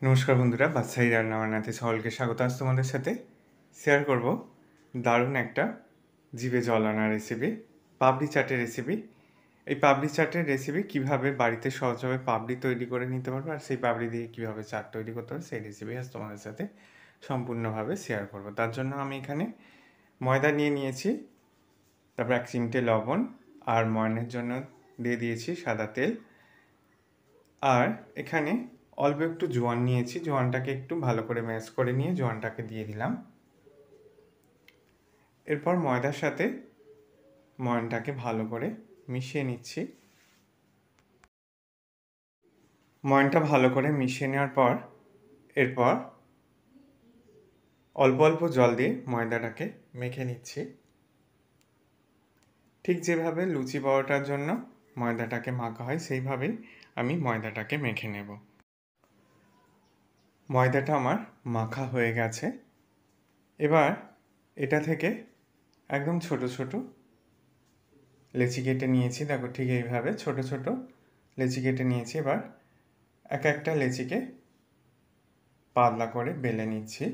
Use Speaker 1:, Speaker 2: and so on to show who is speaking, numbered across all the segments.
Speaker 1: নমস্কার বন্ধুরা, বাদশাহী রান্নাবান্নাতে সকলকে স্বাগত। আজ তোমাদের সাথে শেয়ার করব দারুণ একটা জিভে জল আনা রেসিপি, পাপড়ি চাটের রেসিপি। এই পাপড়ি চাটের রেসিপি কিভাবে বাড়িতে সহজভাবে পাপড়ি তৈরি করে নিতে পারবে আর সেই পাপড়ি দিয়ে কিভাবে চাট তৈরি করতে হবে সেই রেসিপি আজ তোমাদের সাথে সম্পূর্ণভাবে শেয়ার করব। তার জন্য আমি এখানে ময়দা নিয়ে নিয়েছি, তারপর 1 চিমটে লবণ, আর ময়নের জন্য দিয়ে দিয়েছি সাদা তেল, আর এখানে অল্প একটু জোয়ান নিয়েছি। জোয়ানটাকে একটু ভালো করে ম্যাশ করে নিয়ে জোয়ানটাকে দিয়ে দিলাম। এরপর ময়দার সাথে ময়নটাকে ভালো করে মিশিয়ে নিচ্ছি। ময়নটা ভালো করে মিশিয়ে নেওয়ার পর এরপর অল্প অল্প জল দিয়ে ময়দাটাকে মেখে নিচ্ছি। ঠিক যেভাবে লুচি পরোটার জন্য ময়দাটাকে মাখা হয় সেইভাবেই আমি ময়দাটাকে মেখে নেব। ময়দাটা আমার মাখা হয়ে গেছে। এবার এটা থেকে একদম ছোট ছোট লেচি কেটে নিয়েছি। দেখো, ঠিক এইভাবে ছোট ছোট লেচি কেটে নিয়েছি। এবার এক একটা লেচিকে পাতলা করে বেলে নিচ্ছি।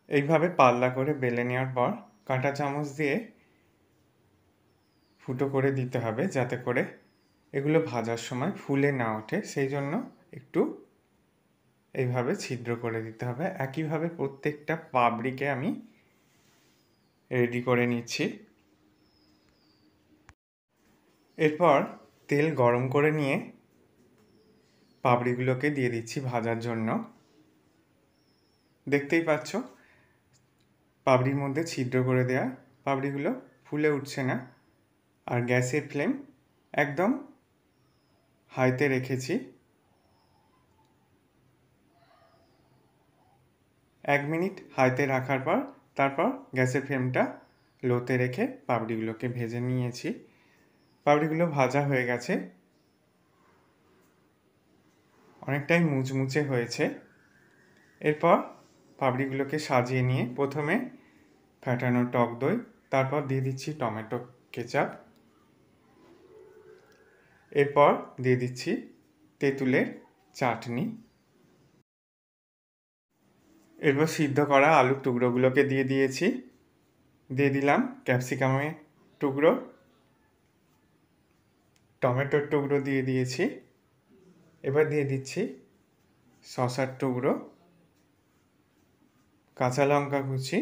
Speaker 1: এইভাবে পাতলা করে বেলে নেওয়ার পর কাঁটা চামচ দিয়ে ফুটো করে দিতে হবে, যাতে করে এগুলো ভাজার সময় ফুলে না ওঠে। সেই জন্য একটু এইভাবে ছিদ্র করে দিতে হবে। একইভাবে প্রত্যেকটা পাপড়িকে আমি রেডি করে নিচ্ছি। এরপর তেল গরম করে নিয়ে পাপড়িগুলোকে দিয়ে দিচ্ছি ভাজার জন্য। দেখতেই পাচ্ছ পাপড়ির মধ্যে ছিদ্র করে দেয়া, পাপড়িগুলো ফুলে উঠছে না। আর গ্যাসের ফ্লেম একদম হাইতে রেখেছি। 1 মিনিট হাইতে রাখার পর তারপর গ্যাসের ফ্লেমটা লোতে রেখে পাপড়িগুলোকে ভেজে নিয়েছি। পাপড়িগুলো ভাজা হয়ে গেছে, অনেকটাই মুচমুচে হয়েছে। এরপর পাপড়িগুলোকে সাজিয়ে নিয়ে প্রথমে ফ্যাটানো টক দই, তারপর দিয়ে দিচ্ছি টমেটো কেচাপ, এরপর দিয়ে দিচ্ছি তেঁতুলের চাটনি। এরপর সিদ্ধ করা আলুর টুকরোগুলোকে দিয়ে দিয়েছি। দিয়ে দিলাম ক্যাপসিকামের টুকরো, টমেটোর টুকরো দিয়ে দিয়েছি। এবার দিয়ে দিচ্ছি শসার টুকরো, কাঁচা লঙ্কা কুচি,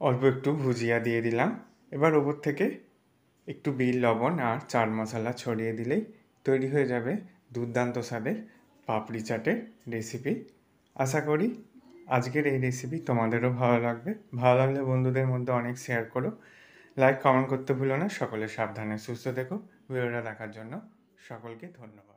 Speaker 1: অল্প একটু ভুজিয়া দিয়ে দিলাম। এবার ওপর থেকে একটু বিট লবণ আর চাট মশলা ছড়িয়ে দিলেই তৈরি হয়ে যাবে দুর্দান্ত স্বাদের পাপড়ি চাটের রেসিপি। আশা করি আজকের এই রেসিপি তোমাদেরও ভালো লাগবে। ভালো লাগলে বন্ধুদের মধ্যে অনেক শেয়ার করো, লাইক কমেন্ট করতে ভুলো না। সকলে সাবধানে সুস্থ থেকো। ভিডিওটা দেখার জন্য সকলকে ধন্যবাদ।